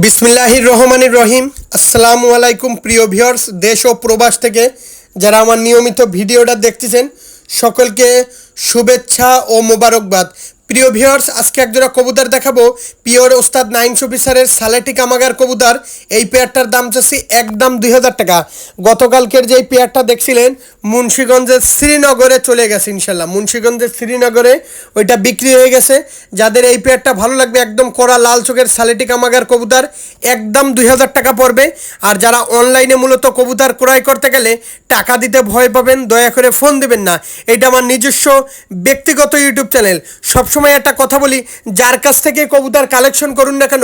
বিসমিল্লাহির রহমানির রহিম। আসসালামু আলাইকুম প্রিয় ভিউয়ার্স, দেশ ও প্রবাস থেকে যারা আমার নিয়মিত ভিডিওটা দেখতেছেন সকলকে শুভেচ্ছা ও মোবারকবাদ। প্রিয় ভিউয়ার্স, আজকে একজোড়া কবুতর দেখাবো, পিওর ওস্তাদ নাইনস অফিসারের সালেটি কামাগার কবুতর। এই পেয়ারটার দাম চাচ্ছি একদম 2000 টাকা। গতকালকের যেই পেয়ারটা দেখছিলেন মুন্সিগঞ্জের শ্রীনগরে চলে গেছে, ইনশাল্লাহ মুন্সিগঞ্জের শ্রীনগরে ওইটা বিক্রি হয়ে গেছে। যাদের এই পেয়ারটা ভালো লাগবে, একদম কড়া লাল চোখের সালেটি কামাগার কবুতর, একদম 2000 টাকা পড়বে। আর যারা অনলাইনে মূলত কবুতর ক্রয় করতে গেলে টাকা দিতে ভয় পাবেন, দয়া করে ফোন দেবেন না। এটা আমার নিজস্ব ব্যক্তিগত ইউটিউব চ্যানেল। সবসময় একটা কথা বলি, যার কাছ থেকে কবুতর কালেকশন করুন না কেন,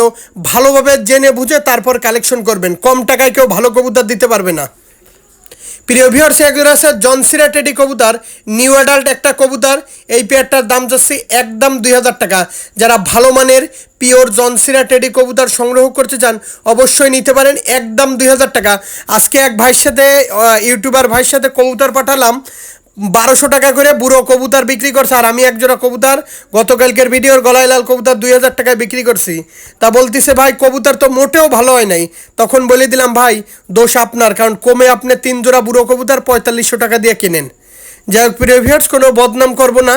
ভালোভাবে জেনে বুঝে তারপর কালেকশন করবেন। কম টাকায় কেউ ভালো কবুতর দিতে পারবে না। প্রিয় ভিউয়ার্স, একজন আছে জনসিরা টেডি কবুতর, নিউ অ্যাডাল্ট একটা কবুতর। এই পেয়ারটার দাম যাচ্ছে একদম 2000 টাকা। যারা ভালো মানের পিওর জনসিরা টেডি কবুতর সংগ্রহ করতে চান অবশ্যই নিতে পারেন, একদম 2000 টাকা। আজকে এক ভাইয়ের সাথে, ইউটিউবার ভাইয়ের সাথে কবুতর পাঠালাম, 1200 টাকা করে বুড়ো কবুতর বিক্রি করছে। আর আমি একজোড়া কবুতর গতকালকের ভিডিওর গলায় লাল কবুতর 2000 টাকায় বিক্রি করছি। তা বলতেছে ভাই কবুতর তো মোটেও ভালো হয় নাই। তখন বলে দিলাম ভাই দোষ আপনার, কারণ কমে আপনি 3 জোড়া বুড়ো কবুতর 4500 টাকা দিয়ে কেনেন। যাই হোক প্রিয় ভিউয়ার্স, কোনো বদনাম করব না,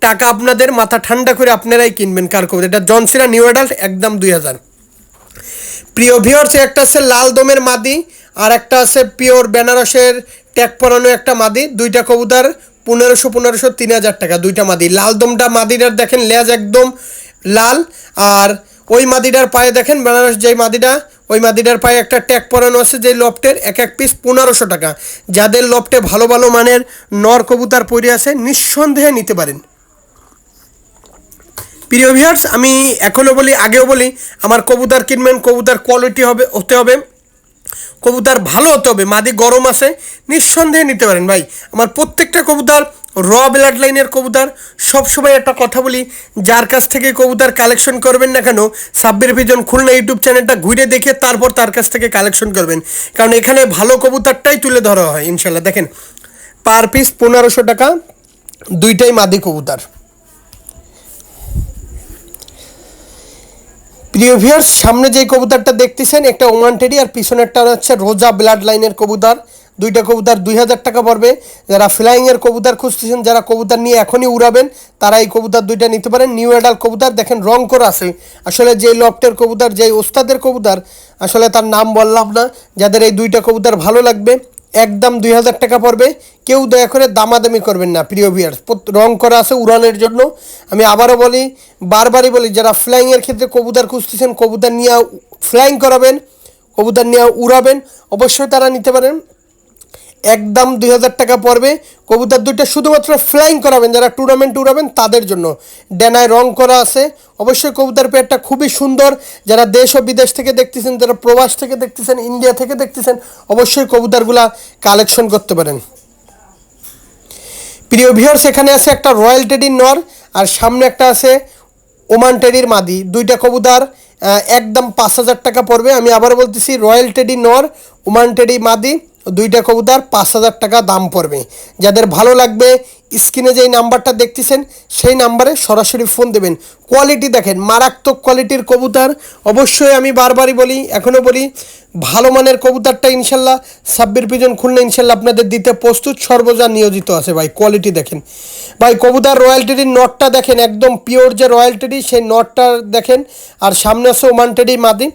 টাকা আপনাদের মাথা ঠান্ডা করে আপনারাই কিনবেন কার কবুতর। এটা জনসিরা নিউ অ্যাডাল্ট, একদম 2000। প্রিয় ভিউয়ার্স, একটা আছে লাল দমের মাদি, আর একটা আছে পিওর বেনারসের ট্যাগ পরানো একটা মাদি। দুইটা কবুতর 1500 3000 টাকা দুইটা মাদি। লাল দমটা মাদিটার দেখেন লেজ একদম লাল, আর ওই মাদিটার পায়ে দেখেন বেনারস যেই মাদিটা, ওই মাদিটার পায়ে একটা ট্যাগ পরানো আছে যেই লফটের, এক এক পিস 1500 টাকা। যাদের লফটে ভালো ভালো মানের নর কবুতর পড়ে আছে নিঃসন্দেহে নিতে পারেন। প্রিয় ভিউয়ার্স, আমি এখনও বলি, আগেও বলি, আমার কবুতর কিনবেন, কবুতর কোয়ালিটি হতে হবে, কবুতর ভালো হতে হবে। মাদি গরম আছে, নিঃসন্দেহে নিতে পারেন ভাই। আমার প্রত্যেকটা কবুতর র ব্লাড লাইনের কবুতর। সবসময় একটা কথা বলি, যার কাছ থেকে কবুতর কালেকশন করবেন না কেন, সাব্বির পিজন খুলনা ইউটিউব চ্যানেলটা ঘুরে দেখে তারপর তার কাছ থেকে কালেকশন করবেন, কারণ এখানে ভালো কবুতরটাই তুলে ধরা হয় ইনশাল্লাহ। দেখেন পার পিস 1500 টাকা, দুইটাই মাদি কবুতর। প্রিয় ভিউয়ার্স, সামনে যে কবুতরটা দেখতেছেন একটা ওমান টেডি, আর পিছনেরটা হচ্ছে রোজা ব্লাড লাইনের কবুতর। দুইটা কবুতর 2000 টাকা পড়বে। যারা ফ্লাইংয়ের কবুতর খুঁজতেছেন, যারা কবুতর নিয়ে এখনই উড়াবেন, তারা এই কবুতর দুইটা নিতে পারেন। নিউ অ্যাডাল্ট কবুতর, দেখেন রং করা আছে। আসলে যেই লফটের কবুতর, যেই ওস্তাদের কবুতর, আসলে তার নাম বললাম না। যাদের এই দুইটা কবুতর ভালো লাগবে, একদম 2000 টাকা পড়বে। কেউ দয়া করে দামাদামি করবেন না প্রিয় ভিউয়ার্স, রং করা আছে উড়ানের জন্য। আমি আবারও বলি, বারবারই বলি, যারা ফ্লাইংয়ের ক্ষেত্রে কবুতর খুঁজতেছেন, কবুতর নিয়ে ফ্লাইং করাবেন, কবুতর নিয়ে উড়াবেন, অবশ্যই তারা নিতে পারেন। একদম 2000 টাকা পড়বে। কবুতর দুইটা শুধুমাত্র ফ্লাইং করাবেন, যারা টুর্নামেন্ট উড়াবেন তাদের জন্য। ডেনায় রং করা আছে। অবশ্যই কবুতর পেয়ারটা খুবই সুন্দর। যারা দেশ ও বিদেশ থেকে দেখতেছেন, যারা প্রবাস থেকে দেখতেছেন, ইন্ডিয়া থেকে দেখতেছেন, অবশ্যই কবুতরগুলা কালেকশন করতে পারেন। প্রিয় ভিউয়ার্স, এখানে আছে একটা রয়্যাল টেডির নর, আর সামনে একটা আছে ওমান টেডির মাদি। দুইটা কবুতর একদম 5000 টাকা পড়বে। আমি আবার বলতেছি, রয়্যাল টেডি নর, ওমান টেডি মাদি, দুইটা কবুতর 5000 টাকা দাম পড়বে। যাদের ভালো লাগবে, স্ক্রিনে যেই নাম্বারটা দেখতেছেন সেই নাম্বারে সরাসরি ফোন দেবেন। কোয়ালিটি দেখেন, মারাত্মক কোয়ালিটির কবুতর। অবশ্যই আমি বারবারই বলি, এখনও বলি, ভালো মানের কবুতরটা ইনশাল্লাহ সাব্বির পিজন খুলনা ইনশাল্লাহ আপনাদের দিতে প্রস্তুত, সর্বদা নিয়োজিত আছে ভাই। কোয়ালিটি দেখেন ভাই, কবুতর রয়্যালটির নটটা দেখেন, একদম পিওর যে রয়্যালটি সেই নটটা দেখেন। আর সামনে আছে ওমান টেডি মাদি।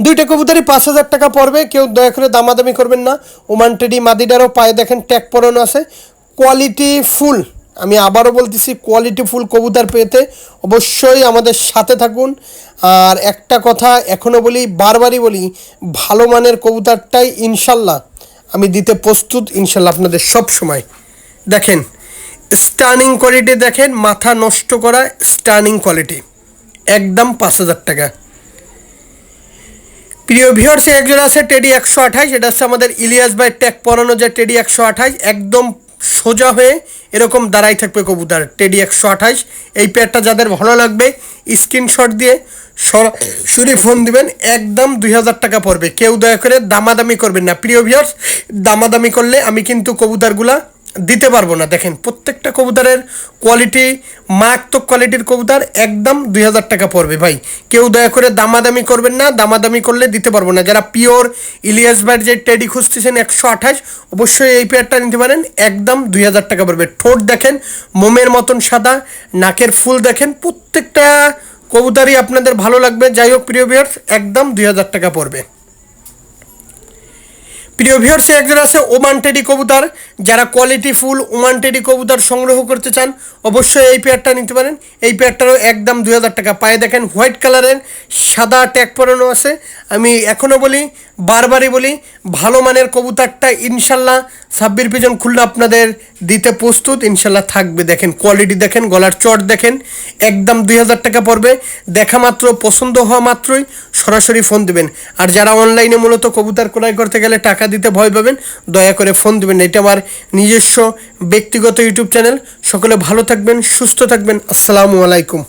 দুইটা কবুতরই 5000 টাকা পড়বে। কেউ দয়া করে দামাদামি করবেন না। ওমান টেডি মাদিটারও পায়ে দেখেন ট্যাগ পরানো আছে। কোয়ালিটি ফুল, আমি আবারও বলতেছি, কোয়ালিটি ফুল কবুতর পেতে অবশ্যই আমাদের সাথে থাকুন। আর একটা কথা এখনও বলি, বারবারই বলি, ভালো মানের কবুতরটাই ইনশাল্লাহ আমি দিতে প্রস্তুত, ইনশাল্লাহ আপনাদের সব সময়। দেখেন স্টার্নিং কোয়ালিটি দেখেন, মাথা নষ্ট করা স্টার্নিং কোয়ালিটি, একদম 5000 টাকা। প্রিয় ভিউয়ার্স, একজন আছে টেডি 128, এটা হচ্ছে আমাদের ইলিয়াস ভাই ট্যাগ পরানো যে টেডি 128, একদম সোজা হয়ে এরকম দাঁড়াই থাকবে কবুতর, টেডি 128। এই পেয়ারটা যাদের ভালো লাগবে স্ক্রিনশট দিয়ে সরাসরি ফোন দিবেন, একদম 2000 টাকা পড়বে। কেউ দয়া করে দামাদামি করবেন না প্রিয় ভিউয়ার্স। দামাদামি করলে আমি কিন্তু কবুতরগুলা দিতে পারবো না। দেখেন প্রত্যেকটা কবুতরের কোয়ালিটি মারাত্মক কোয়ালিটির কবুতর, একদম 2000 টাকা পড়বে ভাই। কেউ দয়া করে দামাদামি করবেন না, দামাদামি করলে দিতে পারবো না। যারা পিওর ইলিয়াস ভাইয়ের যে টেডি খুঁজতেছেন 128, অবশ্যই এই পেয়ারটা নিতে পারেন, একদম 2000 টাকা পড়বে। ঠোঁট দেখেন মোমের মতন সাদা, নাকের ফুল দেখেন, প্রত্যেকটা কবুতরই আপনাদের ভালো লাগবে। যাই হোক প্রিয় ভিউয়ার্স, একদম 2000 টাকা পড়বে। প্রিয় ভিউয়ার্স, একজন আছে ওমান টেডি কবুতর। যারা কোয়ালিটি ফুল ওমান টেডি কবুতর সংগ্রহ করতে চান অবশ্যই এই পেয়ারটা নিতে পারেন। এই পেয়ারটারও একদম 2000 টাকা। পায়ে দেখেন হোয়াইট কালারের সাদা ট্যাগ পরানো আছে। আমি এখনও বলি, বারবারই বলি, ভালো মানের কবুতরটা ইনশাল্লাহ সাব্বির পিজন খুললে আপনাদের দিতে প্রস্তুত, ইনশাল্লাহ থাকবে। দেখেন কোয়ালিটি দেখেন, গলার চট দেখেন, একদম 2000 টাকা পড়বে। দেখা মাত্র, পছন্দ হওয়া মাত্রই সরাসরি ফোন দেবেন। আর যারা অনলাইনে মূলত কবুতর ক্রয় করতে গেলে টাকা দিতে ভয় পাবেন, দয়া করে ফোন দেবেন। এটা আমার নিজস্ব ব্যক্তিগত ইউটিউব চ্যানেল। সকলে ভালো থাকবেন, সুস্থ থাকবেন। আসসালামু আলাইকুম।